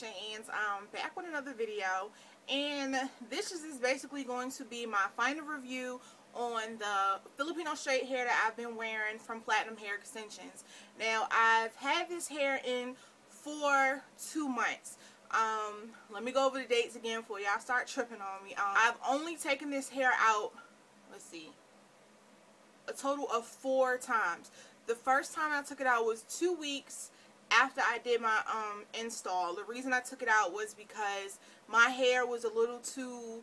and I'm back with another video, and this is basically going to be my final review on the Filipino straight hair that I've been wearing from Platinum Hair Extensions. Now, I've had this hair in for 2 months. Let me go over the dates again for y'all start tripping on me. I've only taken this hair out, let's see, a total of 4 times. The first time I took it out was 2 weeks after I did my install. The reason I took it out was because my hair was a little too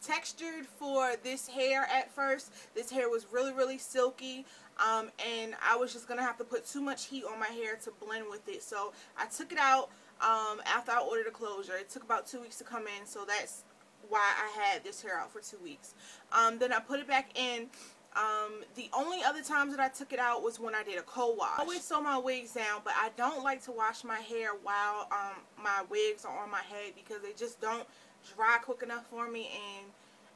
textured for this hair at first. This hair was really silky, and I was just gonna have to put too much heat on my hair to blend with it. So I took it out after I ordered a closure. It took about 2 weeks to come in, so that's why I had this hair out for 2 weeks. Then I put it back in. The only other times that I took it out was when I did a co-wash. I always sew my wigs down, but I don't like to wash my hair while my wigs are on my head because they just don't dry quick enough for me, and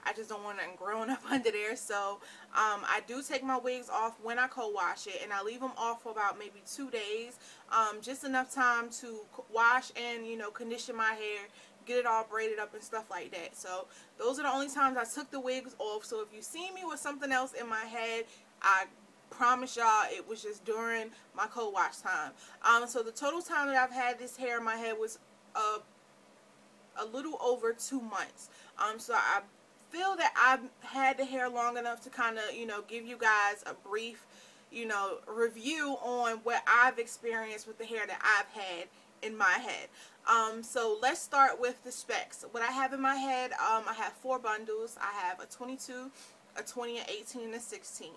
I just don't want it growing up under there. So I do take my wigs off when I co-wash it, and I leave them off for about maybe 2 days, just enough time to wash and, you know, condition my hair, get it all braided up and stuff like that. So those are the only times I took the wigs off. So if you see me with something else in my head, I promise y'all it was just during my co-wash time. So the total time that I've had this hair in my head was a little over 2 months. So I feel that I've had the hair long enough to kind of, you know, give you guys a brief, you know, review on what I've experienced with the hair that I've had in my head. So let's start with the specs. What I have in my head, I have 4 bundles. I have a 22, a 20, an 18, and a 16.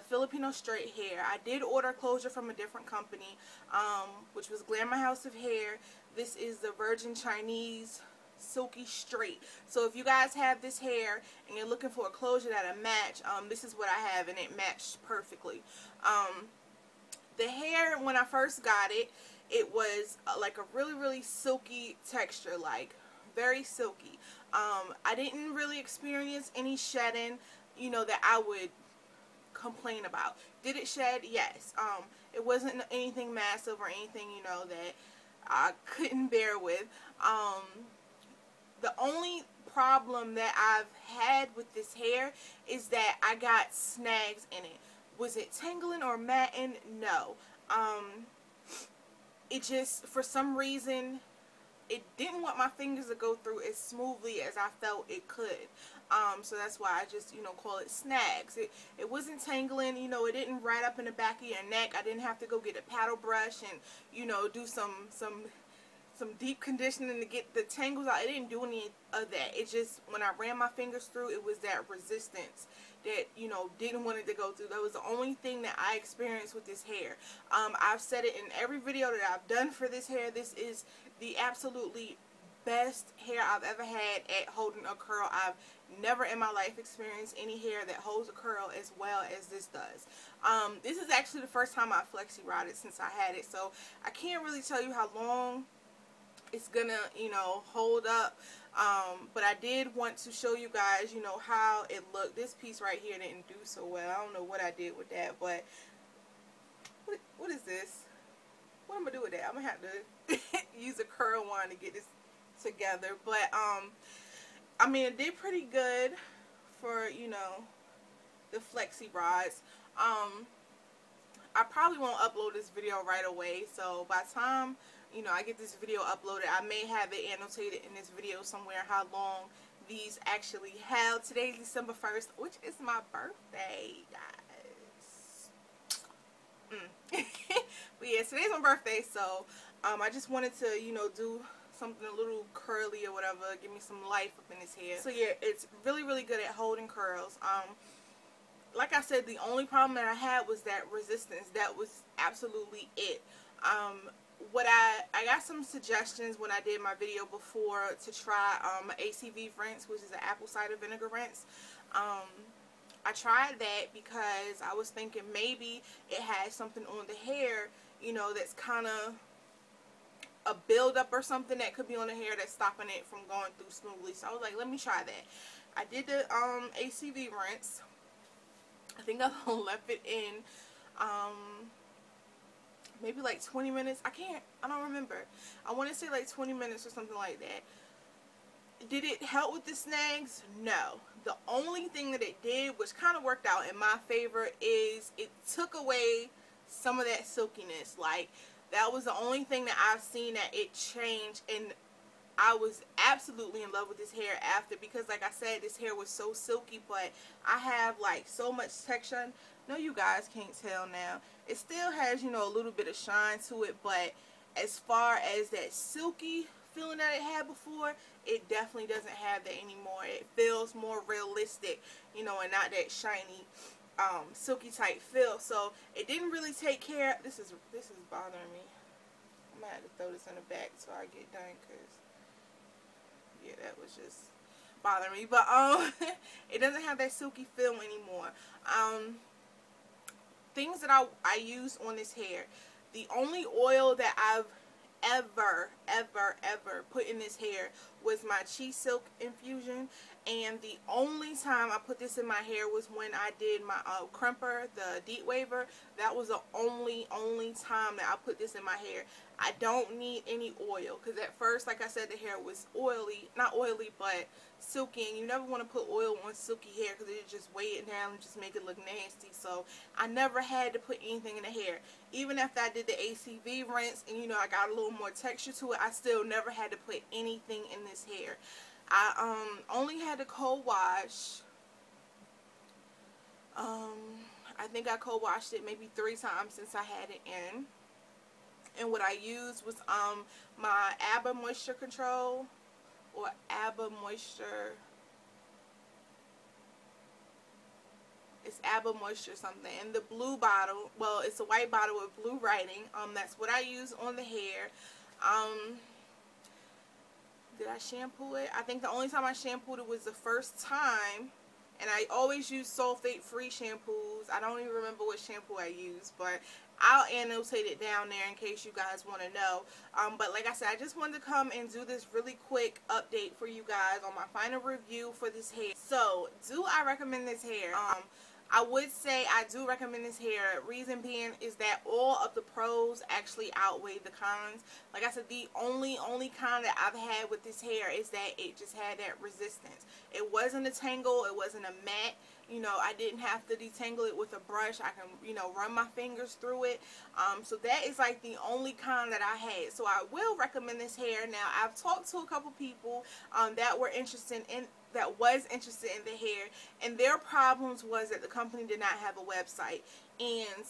Filipino straight hair. I did order closure from a different company, which was Glamour House of Hair. This is the Virgin Chinese Silky Straight. So if you guys have this hair and you're looking for a closure that'll match, this is what I have, and it matched perfectly. The hair, when I first got it, it was like a really silky texture, like very silky. I didn't really experience any shedding, you know, that I would complain about. Did it shed? Yes. It wasn't anything massive or anything, you know, that I couldn't bear with. The only problem that I've had with this hair is that I got snags in it. Was it tangling or matting? No. It just, for some reason, it didn't want my fingers to go through as smoothly as I felt it could. So that's why I just, you know, call it snags. It wasn't tangling, you know, it didn't ride up in the back of your neck. I didn't have to go get a paddle brush and, you know, do some deep conditioning to get the tangles out. It didn't do any of that. It just, when I ran my fingers through, it was that resistance that, you know, didn't want it to go through. That was the only thing that I experienced with this hair. I've said it in every video that I've done for this hair. This is the absolutely best hair I've ever had at holding a curl. I've never in my life experienced any hair that holds a curl as well as this does. This is actually the first time I flexi rodded since I had it, so I can't really tell you how long it's gonna, you know, hold up, but I did want to show you guys, you know, how it looked. This piece right here didn't do so well. I don't know what I did with that, but what is this? What am I gonna do with that? I'm gonna have to use a curl wand to get this together. But I mean, it did pretty good for, you know, the flexi rods. I probably won't upload this video right away, so by the time, you know, I get this video uploaded, I may have it annotated in this video somewhere how long these actually held. Today's December 1st, which is my birthday, guys. But yeah, today's my birthday, so I just wanted to, you know, do something a little curly or whatever, give me some life up in this hair. So yeah, it's really good at holding curls. Like I said, the only problem that I had was that resistance. That was absolutely it. What I got some suggestions when I did my video before to try ACV rinse, which is an apple cider vinegar rinse. I tried that because I was thinking maybe it had something on the hair, you know, that's kind of a buildup or something that could be on the hair that's stopping it from going through smoothly. So I was like, let me try that. I did the ACV rinse. I think I left it in maybe like 20 minutes. I don't remember. I want to say like 20 minutes or something like that. Did it help with the snags? No. The only thing that it did, which kind of worked out in my favor, is it took away some of that silkiness. Like, that was the only thing that I've seen that it changed, and I was absolutely in love with this hair after, because like I said, this hair was so silky, but I have like so much texture. No, you guys can't tell now. It still has, you know, a little bit of shine to it, but as far as that silky feeling that it had before, it definitely doesn't have that anymore. It feels more realistic, you know, and not that shiny silky type feel. So it didn't really take care. This is bothering me. I'm gonna have to throw this in the back so I get done, because yeah, that was just bothering me. But it doesn't have that silky feel anymore. Things that I use on this hair, the only oil that I've ever put in this hair was my Chi Silk infusion, and the only time I put this in my hair was when I did my crimper, the deep waver. That was the only time that I put this in my hair. I don't need any oil, because at first, like I said, the hair was oily, not oily, but silky, and you never want to put oil on silky hair because it just weigh it down and just make it look nasty. So I never had to put anything in the hair. Even after I did the ACV rinse and, you know, I got a little more texture to it, I still never had to put anything in this hair. I only had to cold wash. I think I cold washed it maybe 3 times since I had it in. And what I used was my ABBA Moisture Control, or ABBA Moisture. It's ABBA Moisture something. And the blue bottle, well, it's a white bottle with blue writing. That's what I use on the hair. Did I shampoo it? I think the only time I shampooed it was the first time. And I always use sulfate-free shampoos. I don't even remember what shampoo I used, but I'll annotate it down there in case you guys want to know. But like I said, I just wanted to come and do this really quick update for you guys on my final review for this hair. So, do I recommend this hair? I would say I do recommend this hair. Reason being is that all of the pros actually outweigh the cons. Like I said, the only con that I've had with this hair is that it just had that resistance. It wasn't a tangle. It wasn't a mat. You know, I didn't have to detangle it with a brush. I can, you know, run my fingers through it. So that is like the only con that I had. So I will recommend this hair. Now, I've talked to a couple people that was interested in the hair, and their problems was that the company did not have a website. And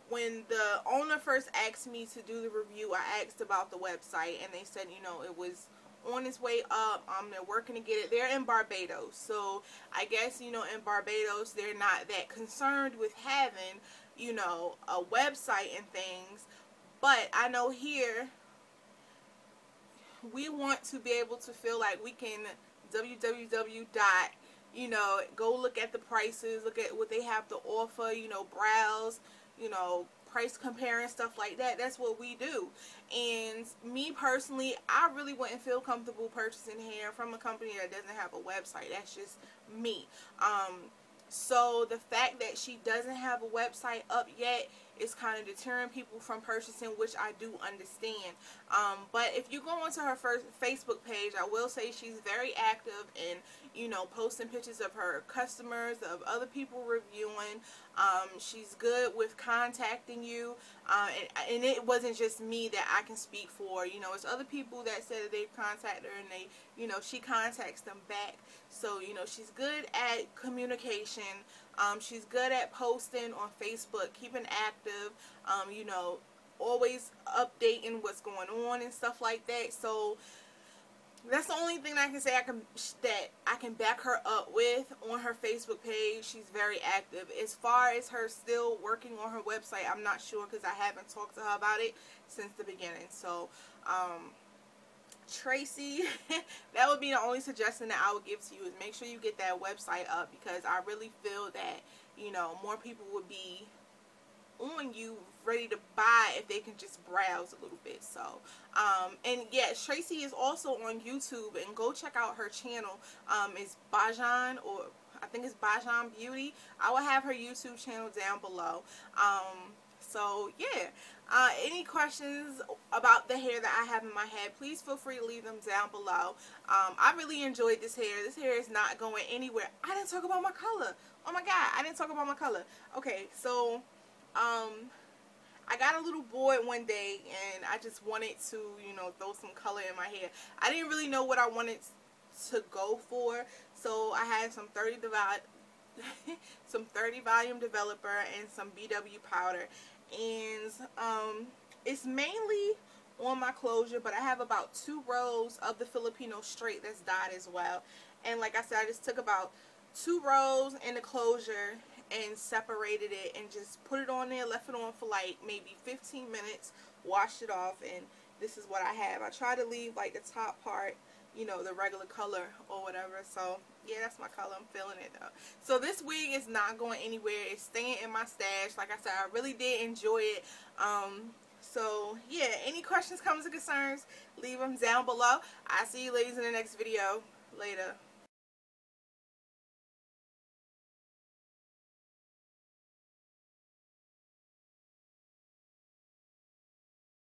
when the owner first asked me to do the review, I asked about the website, and they said, you know, it was on its way up. They're working to get it. They're in Barbados, so I guess, you know, in Barbados they're not that concerned with having, you know, a website and things. But I know here we want to be able to feel like we can www. You know, go look at the prices, look at what they have to offer, you know, browse, you know, price compare and stuff like that. That's what we do. And me personally, I really wouldn't feel comfortable purchasing hair from a company that doesn't have a website. That's just me. So the fact that she doesn't have a website up yet is kind of deterring people from purchasing, which I do understand. But if you go onto her first Facebook page, I will say she's very active in, you know, posting pictures of her customers, of other people reviewing. She's good with contacting you, and it wasn't just me that I can speak for. You know, it's other people that said that they've contacted her, and they, you know, she contacts them back. So, you know, she's good at communication. She's good at posting on Facebook, keeping active, you know, always updating what's going on and stuff like that. So that's the only thing I can say I can back her up with on her Facebook page. She's very active. As far as her still working on her website, I'm not sure, because I haven't talked to her about it since the beginning. So, Tracy, that would be the only suggestion that I would give to you, is make sure you get that website up, because I really feel that, you know, more people would be on you ready to buy if they can just browse a little bit. So and yes, Tracy is also on YouTube, and go check out her channel. It's Bajan, or I think it's Bajan Beauty. I will have her YouTube channel down below. So yeah, any questions about the hair that I have in my head, please feel free to leave them down below. I really enjoyed this hair. This hair is not going anywhere. I didn't talk about my color. Oh my god, I didn't talk about my color. Okay, so I got a little bored one day and I just wanted to, you know, throw some color in my hair. I didn't really know what I wanted to go for, so I had some 30 volume developer and some BW powder, and it's mainly on my closure, but I have about 2 rows of the Filipino straight that's dyed as well. And like I said, I just took about 2 rows in the closure and separated it and just put it on there, left it on for like maybe 15 minutes, washed it off, and this is what I have. I try to leave like the top part, you know, the regular color or whatever. So yeah, that's my color. I'm feeling it though. So this wig is not going anywhere. It's staying in my stash. Like I said, I really did enjoy it. So yeah, any questions, comments, or concerns, leave them down below. I'll see you ladies in the next video. Later.